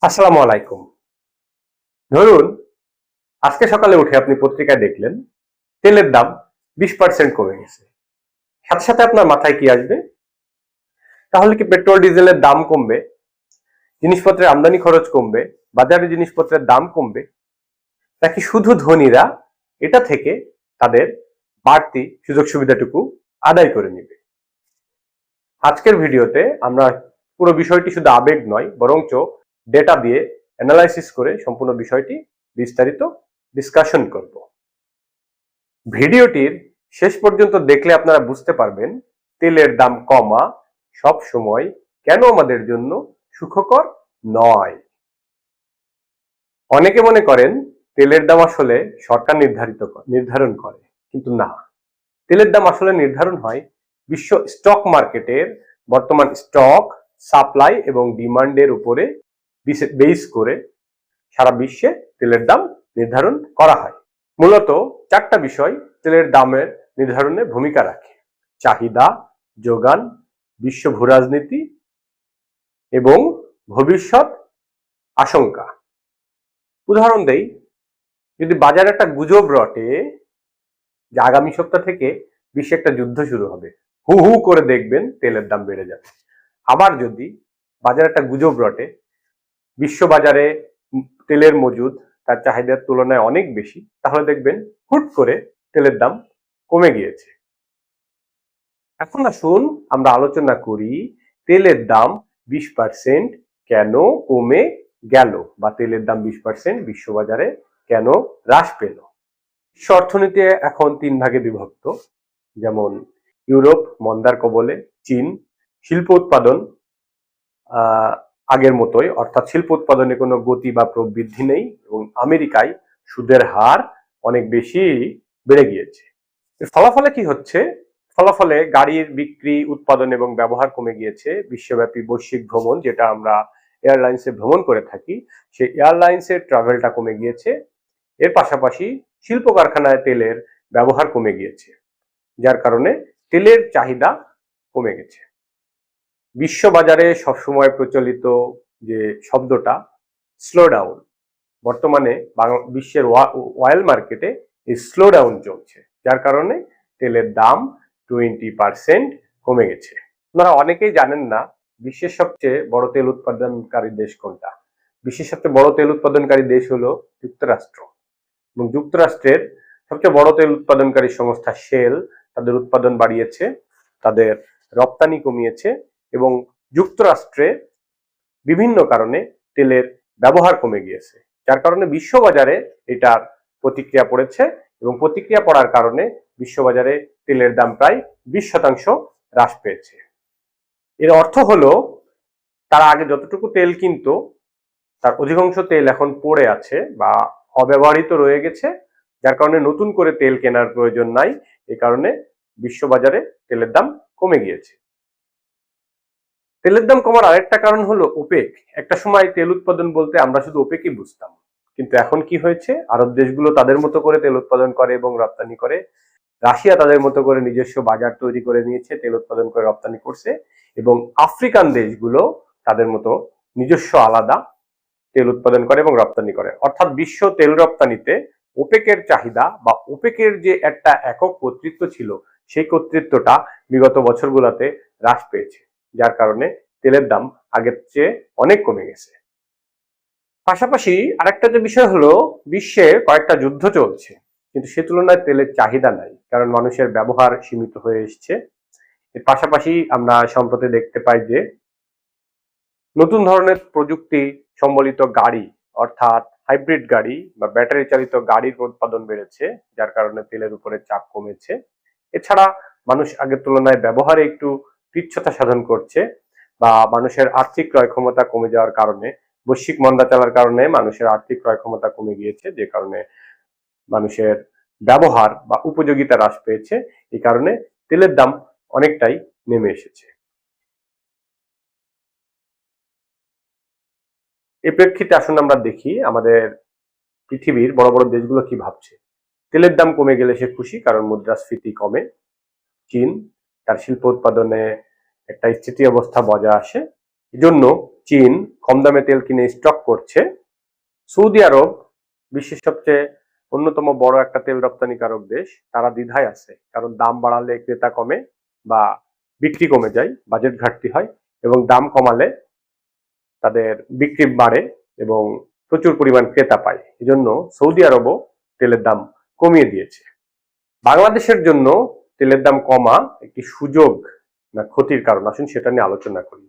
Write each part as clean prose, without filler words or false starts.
আসসালামু আলাইকুম। ধরুন আজকে সকালে উঠে আপনি পত্রিকায় দেখলেন তেলের দাম 20% কমে গেছে। সাথে সাথে আপনার মাথায় কি আসবে? তাহলে কি পেট্রোল ডিজেলের দাম কমবে, জিনিসপত্রের আমদানি খরচ কমবে, বাজারে জিনিসপত্রের দাম কমবে, নাকি শুধু ধনীরা এটা থেকে তাদের বাড়তি সুযোগ সুবিধাটুকু আদায় করে নেবে? আজকের ভিডিওতে আমরা পুরো বিষয়টি শুধু আবেগ নয় বরঞ্চ ডেটা দিয়ে অ্যানালাইসিস করে সম্পূর্ণ বিষয়টি বিস্তারিত ডিসকাশন করব। ভিডিওটির শেষ পর্যন্ত দেখলে আপনারা বুঝতে পারবেন তেলের দাম কমা সব সময় কেন আমাদের জন্য সুখকর নয়। অনেকে মনে করেন তেলের দাম আসলে সরকার নির্ধারণ করে, কিন্তু না, তেলের দাম আসলে নির্ধারণ হয় বিশ্ব স্টক মার্কেটের বর্তমান স্টক, সাপ্লাই এবং ডিমান্ডের উপরে বেস করে সারা বিশ্বে তেলের দাম নির্ধারণ করা হয়। মূলত চারটা বিষয় তেলের দামের নির্ধারণে ভূমিকা রাখে: চাহিদা, যোগান, বিশ্ব ভূরাজনীতি এবং ভবিষ্যৎ আশঙ্কা। উদাহরণ দেই, যদি বাজারে একটা গুজব রটে যে আগামী সপ্তাহ থেকে বিশ্বে একটা যুদ্ধ শুরু হবে, হু হু করে দেখবেন তেলের দাম বেড়ে যাবে। আবার যদি বাজারে একটা গুজব রটে বিশ্ব বাজারে তেলের মজুদ তার চাহিদার তুলনায় অনেক বেশি, তাহলে দেখবেন হুট করে তেলের দাম কমে গিয়েছে। এখন আসুন আমরা আলোচনা করি তেলের দাম 20% কেন কমে গেল, বা তেলের দাম 20% বিশ্ববাজারে কেন হ্রাস পেল। বিশ্ব অর্থনীতি এখন 3 ভাগে বিভক্ত, যেমন ইউরোপ মন্দার কবলে, চীন শিল্প উৎপাদন আগের মতোই, অর্থাৎ শিল্প উৎপাদনে কোনো গতি বা প্রবৃদ্ধি নেই, এবং আমেরিকায় সুদের হার অনেক বেশি বেড়ে গিয়েছে। এর ফলাফলে কি হচ্ছে? ফলাফলে গাড়ির বিক্রি, উৎপাদন এবং ব্যবহার কমে গিয়েছে। বিশ্বব্যাপী বৈশ্বিক ভ্রমণ, যেটা আমরা এয়ারলাইন্সে ভ্রমণ করে থাকি, সেই এয়ারলাইন্সের ট্রাভেলটা কমে গিয়েছে। এর পাশাপাশি শিল্প কারখানায় তেলের ব্যবহার কমে গিয়েছে, যার কারণে তেলের চাহিদা কমে গেছে। বিশ্ববাজারে সবসময় প্রচলিত যে শব্দটা স্লো ডাউন, বর্তমানে বিশ্বের অয়েল মার্কেটে এই স্লো ডাউন চলছে, যার কারণে তেলের দাম 20% কমে গেছে। আপনারা অনেকেই জানেন না বিশ্বের সবচেয়ে বড় তেল উৎপাদনকারী দেশ কোনটা। বিশ্বের সবচেয়ে বড় তেল উৎপাদনকারী দেশ হলো যুক্তরাষ্ট্র, এবং যুক্তরাষ্ট্রের সবচেয়ে বড় তেল উৎপাদনকারী সংস্থা শেল তাদের উৎপাদন বাড়িয়েছে, তাদের রপ্তানি কমিয়েছে, এবং যুক্তরাষ্ট্রে বিভিন্ন কারণে তেলের ব্যবহার কমে গিয়েছে, যার কারণে বিশ্ববাজারে এটার প্রতিক্রিয়া পড়েছে, এবং প্রতিক্রিয়া পড়ার কারণে বিশ্ববাজারে তেলের দাম প্রায় 20% হ্রাস পেয়েছে। এর অর্থ হলো তারা আগে যতটুকু তেল কিনতো তার অধিকাংশ তেল এখন পড়ে আছে বা অব্যবহৃত রয়ে গেছে, যার কারণে নতুন করে তেল কেনার প্রয়োজন নাই। এই কারণে বিশ্ববাজারে তেলের দাম কমে গিয়েছে। তেলের দাম কমার আরেকটা কারণ হলো ওপেক। একটা সময় তেল উৎপাদন বলতে আমরা শুধু ওপেকই বুঝতাম, কিন্তু এখন কি হয়েছে, আরব দেশগুলো তাদের মতো করে তেল উৎপাদন করে এবং রপ্তানি করে, রাশিয়া তাদের মতো করে নিজস্ব বাজার তৈরি করে নিয়েছে, তেল উৎপাদন করে রপ্তানি করছে, এবং আফ্রিকান দেশগুলো তাদের মতো নিজস্ব আলাদা তেল উৎপাদন করে এবং রপ্তানি করে। অর্থাৎ বিশ্ব তেল রপ্তানিতে ওপেকের চাহিদা বা ওপেকের যে একটা একক কর্তৃত্ব ছিল, সেই কর্তৃত্বটা বিগত বছরগুলোতে হ্রাস পেয়েছে, যার কারণে তেলের দাম আগের চেয়ে অনেক কমে গেছে। পাশাপাশি আরেকটা যে বিষয় হলো, বিশ্বে কয়েকটা যুদ্ধ চলছে, কিন্তু সে তুলনায় তেলের চাহিদা নাই, কারণ মানুষের ব্যবহার সীমিত হয়ে এসছে। এর পাশাপাশি আমরা সম্প্রতি দেখতে পাই যে নতুন ধরনের প্রযুক্তি সম্বলিত গাড়ি, অর্থাৎ হাইব্রিড গাড়ি বা ব্যাটারি চালিত গাড়ির উৎপাদন বেড়েছে, যার কারণে তেলের উপরে চাপ কমেছে। এছাড়া মানুষ আগের তুলনায় ব্যবহারে একটু তুচ্ছতা সাধন করছে, বা মানুষের আর্থিক ক্রয় ক্ষমতা কমে যাওয়ার কারণে, বৈশ্বিক মন্দা চলার কারণে মানুষের আর্থিক ক্রয় ক্ষমতা কমে গিয়েছে, যে কারণে মানুষের ব্যবহার বা উপযোগিতা হ্রাস পেয়েছে। এই কারণে তেলের দাম অনেকটাই নেমে এসেছে। এই প্রেক্ষিতে আসুন আমরা দেখি আমাদের পৃথিবীর বড় বড় দেশগুলো কি ভাবছে। তেলের দাম কমে গেলে সে খুশি, কারণ মুদ্রাস্ফীতি কমে। চীন তার শিল্প উৎপাদনে একটা স্থিতি অবস্থা বজায় আসে, এজন্য চীন কম দামে তেল কিনে স্টক করছে। সৌদি আরব বিশ্বের সবচেয়ে অন্যতম বড় একটা তেল রপ্তানিকারক দেশ, তারা দ্বিধায় আছে, কারণ দাম বাড়ালে ক্রেতা কমে বা বিক্রি কমে যায়, বাজেট ঘাটতি হয়, এবং দাম কমালে তাদের বিক্রি বাড়ে এবং প্রচুর পরিমাণ ক্রেতা পায়। এজন্য সৌদি আরবও তেলের দাম কমিয়ে দিয়েছে। বাংলাদেশের জন্য তেলের দাম কমা একটি সুযোগ না ক্ষতির কারণ, আসুন সেটা নিয়ে আলোচনা করি।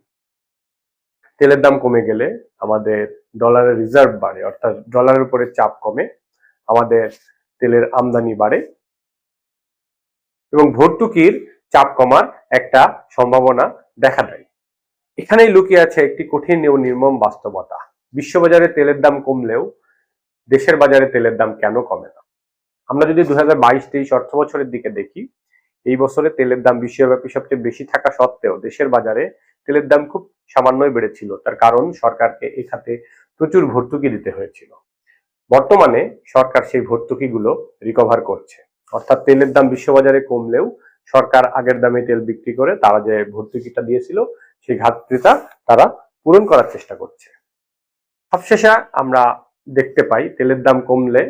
তেলের দাম কমে গেলে আমাদের ডলারের রিজার্ভ বাড়ে, অর্থাৎ ডলারের উপরে চাপ কমে, আমাদের তেলের আমদানি বাড়ে এবং ভর্তুকির চাপ কমার একটা সম্ভাবনা দেখা দেয়। এখানেই লুকিয়ে আছে একটি কঠিন ও নির্মম বাস্তবতা। বিশ্ববাজারে তেলের দাম কমলেও দেশের বাজারে তেলের দাম কেন কমে না? আমরা যদি 2022-23 অর্থ বছরের দিকে দেখি, এই বছরে তেলের দাম বিশ্বব্যাপী সবচেয়ে বেশি থাকা সত্ত্বেও দেশের বাজারে তেলের দাম খুব সামান্যই বেড়েছিল। তার কারণ সরকারকে এই খাতে প্রচুর ভর্তুকি দিতে হয়েছিল। বর্তমানে সরকার সেই ভর্তুকিগুলো রিকভার করছে, অর্থাৎ তেলের দাম বিশ্ববাজারে কমলেও সরকার আগের দামে তেল বিক্রি করে তারা যে ভর্তুকিটা দিয়েছিল সেই ঘাটতিটা তারা পূরণ করার চেষ্টা করছে। সবশেষে আমরা দেখতে পাই তেলের দাম কমলে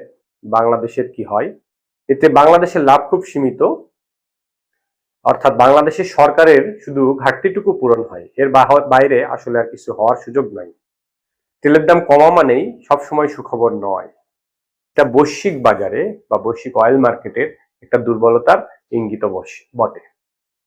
বাংলাদেশের কি হয়। এতে বাংলাদেশের লাভ খুব সীমিত, অর্থাৎ বাংলাদেশের সরকারের শুধু ঘাটতিটুকু পূরণ হয়, এর বাইরে আসলে আর কিছু হওয়ার সুযোগ নাই। তেলের দাম কমা মানেই সবসময় সুখবর নয়, এটা বৈশ্বিক বাজারে বা বৈশ্বিক অয়েল মার্কেটের একটা দুর্বলতার ইঙ্গিত বটে।